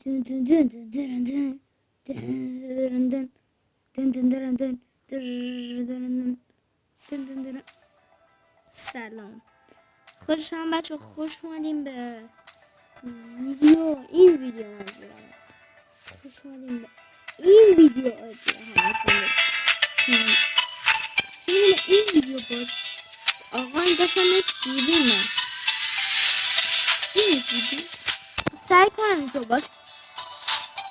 دن دن دن دن دن دن دن دن دن دن دن دن دن دن دن. سلام، خوش هم بچه، خوش اومدیم به این ویدیو منظورم، خوش اومدیم به این ویدیو این ویدیو باز آقا این داشتم یک دیدیم این دیدیم سعی کنم این تو باز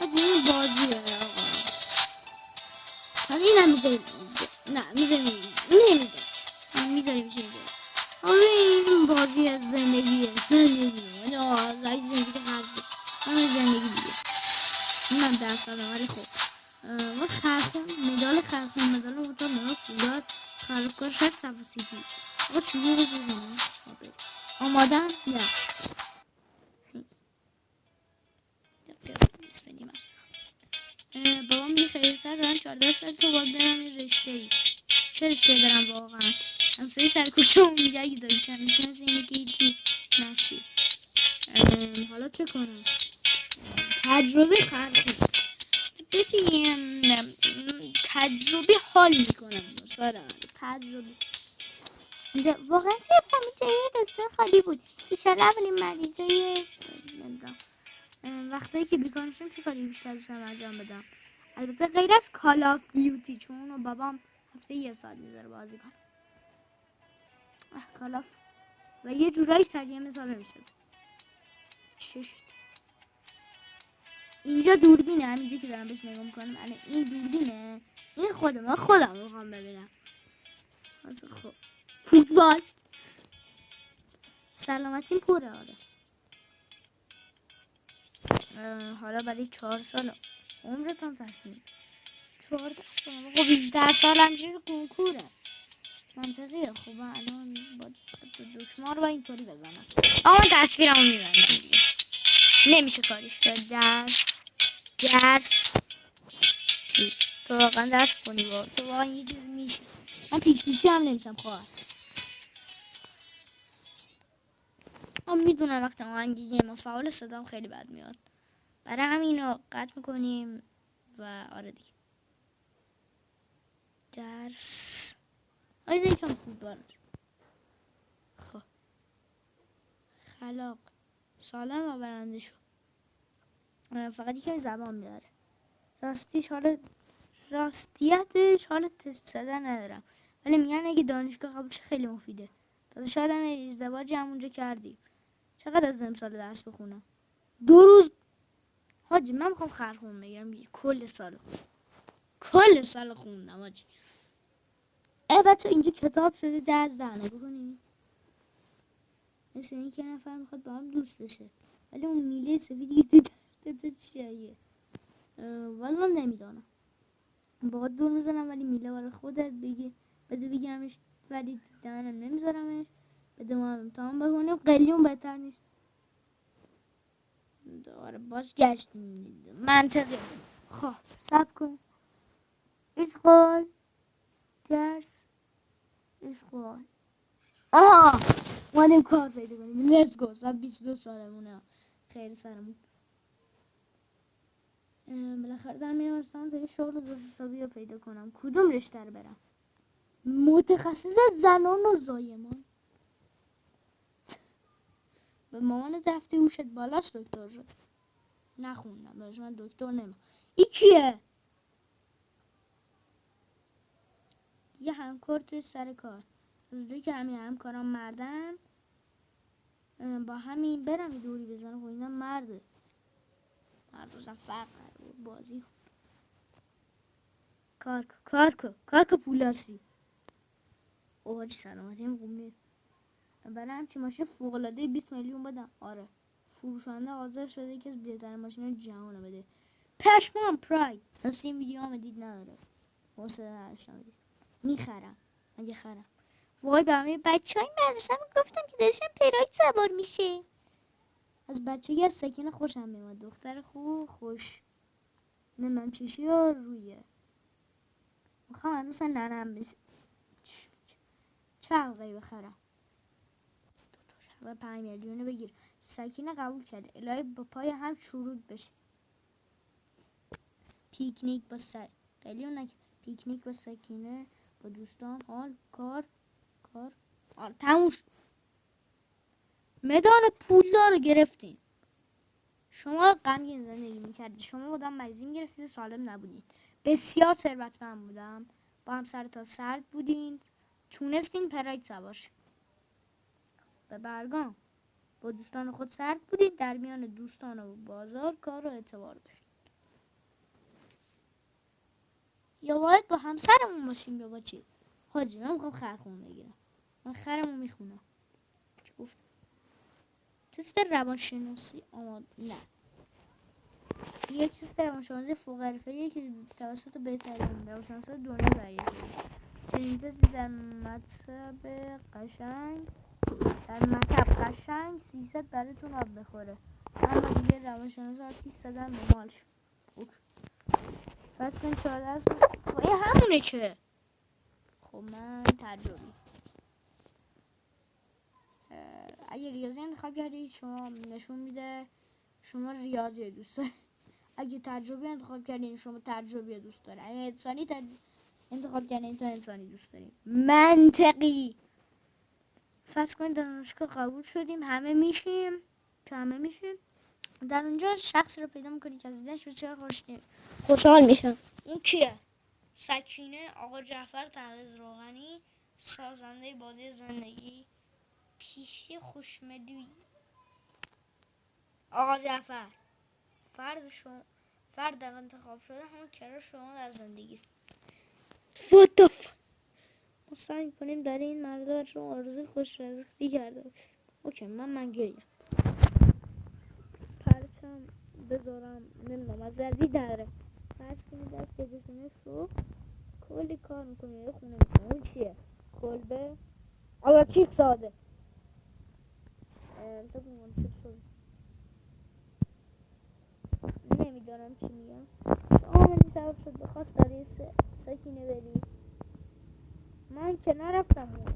این بازیه آقا. حالا اینم میذاریم، نه میذاریم، میذاریم چی میذاریم. حالا این بازی از زندگیه یعنی از زندگی هست، همه زندگی دیگه. من در سالم ولی خب ما خرخون مدال موتور نمه پولاد خرکار شد سفاسیتی آقا شروع رو بزنم آمادم؟ نه بابام یه خیلی سر دارن 14 ساعت تو باید برم یه رشته ای. چه رشته برم واقعا؟ همسایی سرکوچه اون میگه اگه داری چندشی مثل اینه که هیچی نشی. حالا چه کنم؟ تجربه خرخون ببینیم، تجربه حال میکنم سارا، تجربه واقعا توی فامیل دکتر خالی بود. ایشالا اولین مریضای وقتایی که بیکار میشم چه کاری بیشتر دوستم انجام بدم، البته غیر از کال آف دیوتی، چون اونو بابام هفته یه ساعت میذاره بازی کنم کال آف و یه جورایی ترجیح مثال میشه. چشت اینجا دوربینه، همینجا که دارم بهش نگاه میکنم الان این دوربینه، این خودم میخوام ببینم. خب فوتبال سلامتیم پره آره. حالا برای 4 سال عمرتون تصمیم 14 سال خب 18 سال همچنین کنکوره منطقیه. خب الان با دکمه رو اینطوری بزنم اما تصویرمو میبندم دیگه نمیشه کاریش کرد. درس تو واقعا درس کنی با تو واقعا یه چیز میشه. من پیچ هم نمیشم خواهد من میدونم وقتی آهنگی مفعول صدام خیلی بد میاد، برای همین رو قطع میکنیم و آره دیگه درس آیده یکم فوتبال خب خلاق سالم و برنده شد. فقط یکم زبان میاره راستیتش حال تست زدن ندارم، ولی میگن اگه دانشگاه قبول شه خیلی مفیده. تازه شاید هم ازدواجی همونجا کردیم. چقدر از امسال درس بخونم؟ 2 روز حاجی من میخوام خرخون بگیرم کل سال خوندم حاجی. بچه اینجا کتاب شده 10 نگاه کنی مثل این که نفر میخواد با هم دوست بشه، ولی اون میله سفیدی که تو دسته تو چیه والا نمیدانم. باید دور میزنم ولی میله برای خودت بگی بده بگیرمش، ولی دهنم نمیذارمش. بده ما هم امتحان بخونیم قلیون بهتر نیست. داره باش گشتیم منطقه. خب سب کن اشغال درس اشغال اومدیم کار پیدا کنیم. لیتس گو. سب 22 سالمونه خیلی سرمون بالاخره در میرستان تا یه شغل درست حسابی رو پیدا کنم. کدوم رشته رو برم؟ متخصص زنان و زایمان. به مامان دفتی هوشت بالاست دکتر شد. نخوندم بهش من دکتر نمیم. این کیه؟ یه همکار توی سر کار. از اونجایی که همین همکاران مردن با همین برم یه دوری بزنم. خب اینم مرده، مرد روزم فرق کرده بازی کار که پولاسی اوه چه سلامتیم خوب نیست. برای همچین ماشین فوق‌العاده 20 میلیون بدم. آره فروشنده حاضر شده که از بهترین ماشین جهان بده. پشمان پراید راست این ویدیو هم دید نداره حوصله نداشتم دید میخرم اگه خرم. وای به همه بچه های مدرسه گفتم که داشتم پراید سوار میشه. از بچگی از سکینه خوشم میومد، دختر خوش نمیم چشی ها رویه. میخوام هنوز ننم بشه. چه حلقه‌ای بخرم؟ 5 میلیونه بگیر. سکینه قبول کرده الهی با پای هم شروط بشه. پیکنیک با پیکنیک با سکینه با دوستان، حال کار تموم شد. مدال پولدار رو گرفتین. شما غمگین زندگی میکردید، شما مدام مریضی میگرفتید، سالم نبودین. بسیار ثروتمند بودم، با هم سر تا سر بودین، تونستین پراید سوار به برگام. با دوستان خود سرد بودید، در میان دوستان و بازار کار و اعتبار داشتید. یا باید با همسرمون باشیم یا با چی؟ حاجی من میخوام خرخون بگیرم، من خرمو میخونم. چی گفت؟ تست روانشناسی نه، یک تست روانشناسی فوق حرفه‌ایه که توسط بهترین روانشناسان دنیا تهیه شده. چنین تستی در مطب قشنگ 300 براتون آب بخوره. اما دیگه روانشناس آتیش زدن به مال شد. فرض کن 14 سال این همونه که خب من تجربی اگه ریاضی انتخاب کردید شما نشون میده شما ریاضی دوست دارید. اگه تجربی انتخاب کردین شما تجربی دوست دارید. اگه انسانی انتخاب کردین تو انسانی دوست دارید. منطقی. فرض کنید دانشگاه قبول شدیم، همه میشیم در اونجا شخص رو پیدا میکنید که از دیدنش بسیار خوشحال میشم. اون کیه؟ سکینه آقا جعفر تقیز روغنی، سازنده بازی زندگی پیشی خوشمدوی. آقا جعفر فرد در انتخاب شده همون کرار شما در زندگی است. What the fuck؟ ما سعی کنیم در این مرد رو آرزوی خوش رزقی کرده باشیم. اوکی من گریم پرچم بذارم نمیدونم از زردی داره. فرض کنید دست گذاشتنه شو کلی کار میکنه خونه میکنه. اون چیه؟ کلبه آیا چیپ ساده نمیدونم چی میگم. آمدی سبب شد بخواست داری سکینه بری. من که نرفتم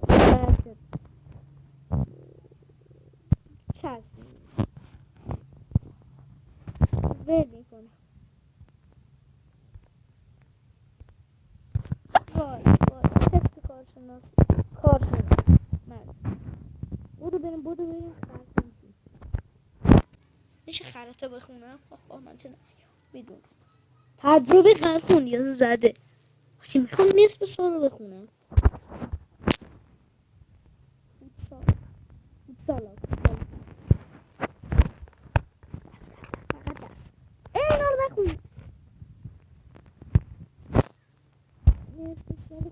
چسب ول میکنه. وای تست کارشناس من بودو بریم خرطه میشه خرطه بخونم. من چه میدونم تجربه خرطون یا زده چی میخوام نصف سال رو بخونم. فوتسال فقط دست اینا رو بخونی نصف سال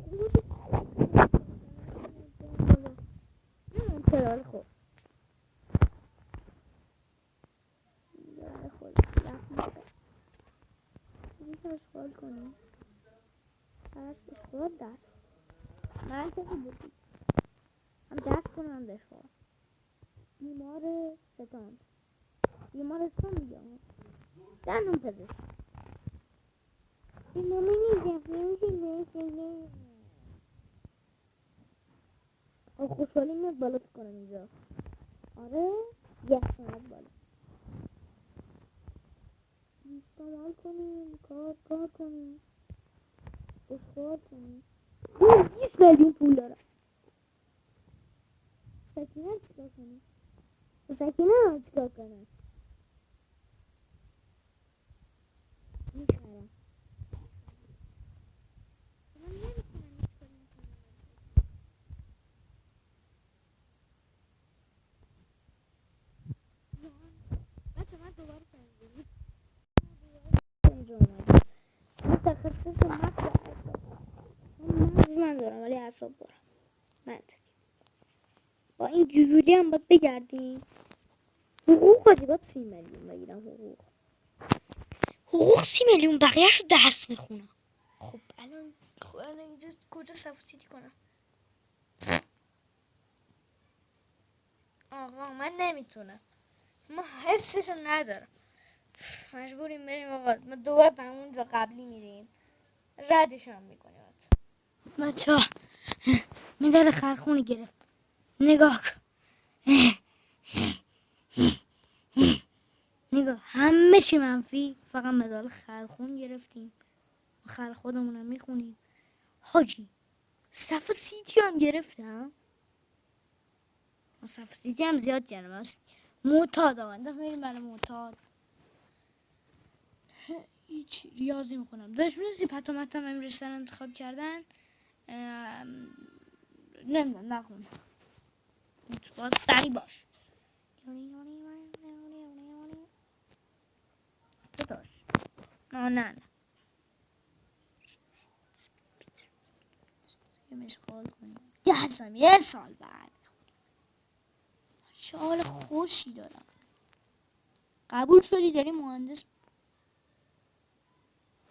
پدال خوب اشغال کنیم دست منطقی بودی هم دست کنم هم دشوار بیمارستان میگم دندون پزشک خوشحالی میاد بالا کنم اینجا. آره یسمت بالا استعمال کنیم کار کنیم اشغال کنیم 20 میلیون پول دارم. سکینه چیکار کنیم؟ سکینه چیکار کنم؟ میخرم من دوباره متخصص مغز ندارم ولی اعصاب دارم. منطقی با این گوگلی هم باید بگردیم. حقوق باید 30 میلیون بگیرم. حقوق 30 میلیون بقیه‌شو درس میخونم. خب الان اینجا کجا سفارتی کنم؟ آقا من نمیتونم، ما حسشو ندارم، مجبوریم بریم. آقا ما دوباره به همون جا قبلی میریم ردش هم میکنیم. بچه ها مدال خرخونی گرفت نگاه همه چی منفی فقط مدال خرخون گرفتیم. آخر خودمونم میخونیم. حاجی صفحه سیتی هم گرفتم. صفحه سیتی هم زیاد کردم. معتاد آمد دفعه میریم برای معتاد. هیچ ریاضی میخونم. داشت میدونستی پتومتم این رشته رو انتخاب کردن. نمیدونم نخون. فوتبال سری باش. تو داشت نه یه مشغال کنیم درسم یه سال بعد شغل خوشی دارم. قبول شدی داری مهندس؟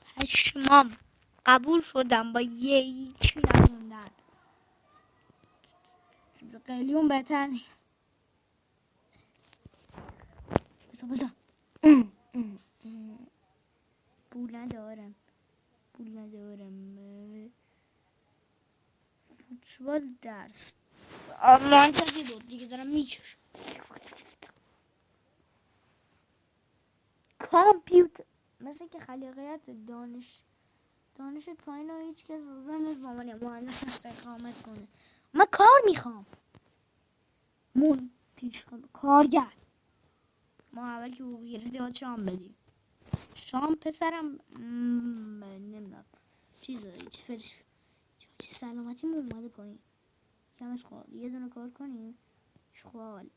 پشمام قبول شدم با یه چی نخوندن. قلیون بهتر نیست. بزن پول ندارم فوتبال درس منطقی بود دیگه دارم میکشم. کامپیوتر مثل که خلاقیت دانشت پایین و هیچ کس روزن نیست مامانی مهندس استقامت کنه. من کار میخوام پیش کارگر. ما اول که حقوق گرفتی باید شام بدیم. شام پسرم نمیدونم چیز سلامتی اومده پایین. کم اشغال یه دونه کار کنیم.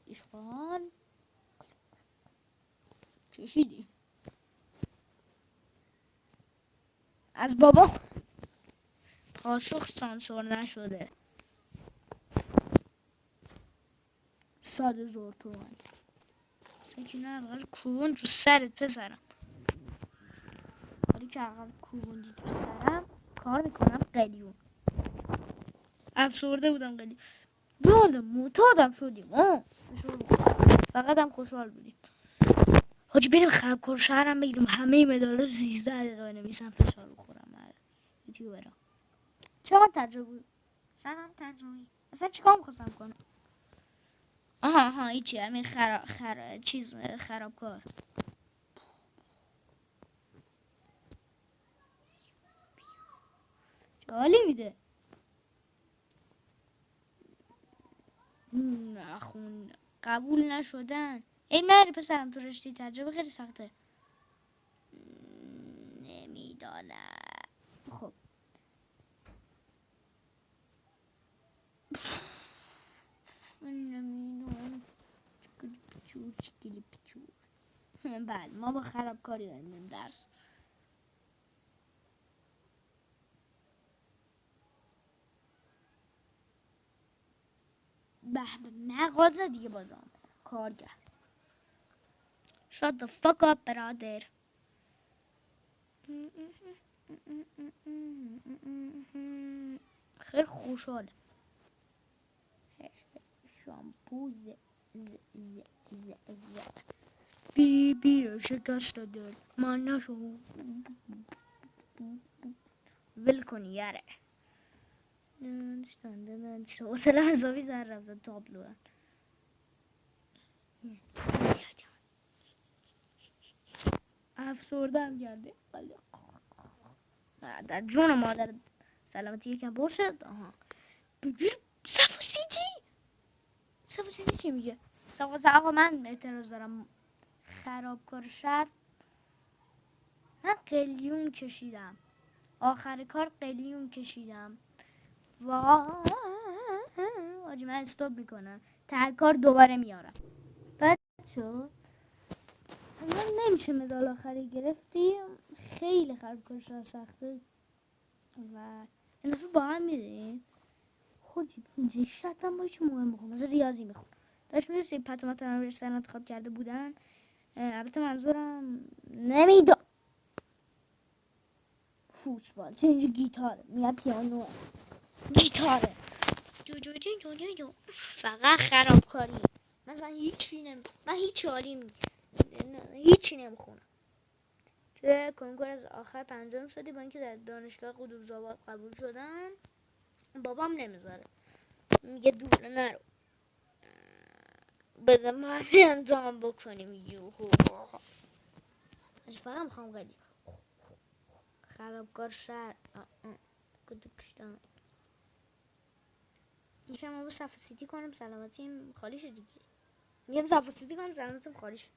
اشغال کشیدیم از بابا. پاسخ سانسور نشده. 100,000 تومان سکینه اول کوبون تو سرت پسرم. حالی که اول کوبوندی تو سرم کار میکنم قلیون. افسرده بودم قلیون. یالا معتادم شدیم. فقط هم خوشحال بودیم. حاجی بریم خرابکار شهرم بگیریم همه مدالا 13 دقیقه نمیسن فشار بخورم. یوتیوب برم چقدر تجربه سنم تجربی اصلا چیکار میخواستم کنم. آها هیچی همین خرابکار. حالی میده. نخون قبول نشدن. ای نری پسرم تو رشته تجربه خیلی سخته. نمیدانم. خب نمیدونم. چکلی بله ما با خرابکاری داریم درس. به مغازه دیگه بازم کارگر. Shut the fuck up برادر. خیلی خوشحاله. شامپو بی شکست دل من نشو ول کنی یاره. حوصله حسابی سر رفته تابلو. افسردم کرده در جون مادر سلامتی یکم برشد. ببین صفحه سیتی چی میگه؟ آقا من اعتراض دارم. خرابکار شهر من قلیون کشیدم. آخر کار قلیون کشیدم. آجی من استوب میکنم ته کار دوباره میارم. بچه من نمیشه مدال آخری گرفتیم. خیلی خرابکار شهر سخته و این دفعه با هم میریم. حاجی پونجه شدم با هیچ مهم بخون مثلا ریاضی میخون. داشت میدونستی پتومت هم رشته انتخاب کرده بودن. البته منظورم نمیدونم فوتبال چه اینجا گیتاره میاد پیانو گیتاره دو فقط خرابکاری. مثلا من هیچ حالی هیچی نمیخونم. توی کنکور از آخر پنجم شدی با اینکه در دانشگاه قدوم‌آباد قبول شدم. بابام نمیذاره میگه دوره نرو بده ما امتحان بکنیم. یوهو فقط میخوام خرابکار شهر کدو کشتم یکم ما با صفحه سیتی کنم سلامتیم خالی شد دیگه. میگم صفحه سیتی کنم سلامتیم خالی شد.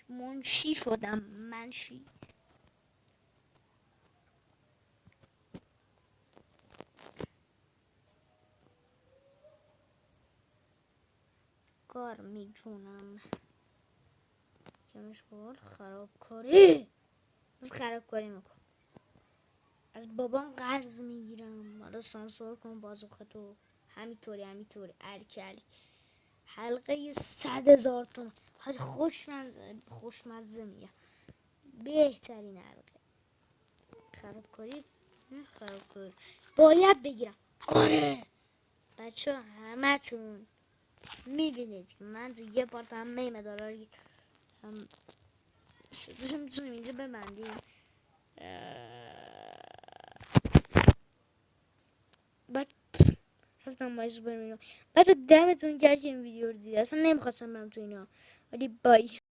منشی شدم منشی. کار میجونم کمش بال خرابکاری بس خرابکاری میکن. از بابام قرض میگیرم حالا سانسور کن بازوخه تو همینطوری الکی حلقه 100,000 تومن حاج خوشمزه میگم بهترین حلقه. خرابکاری باید بگیرم. آره بچه همه تون میبینید که من تو یه پارت همه مدارا هم صداشو میتونیم اینجا ببندیم. بعد رفتم مایز برمیدم. بعد دمتون گرد که این ویدیو رو دیدی. اصلا نمیخواستم برم تو اینا ولی بای.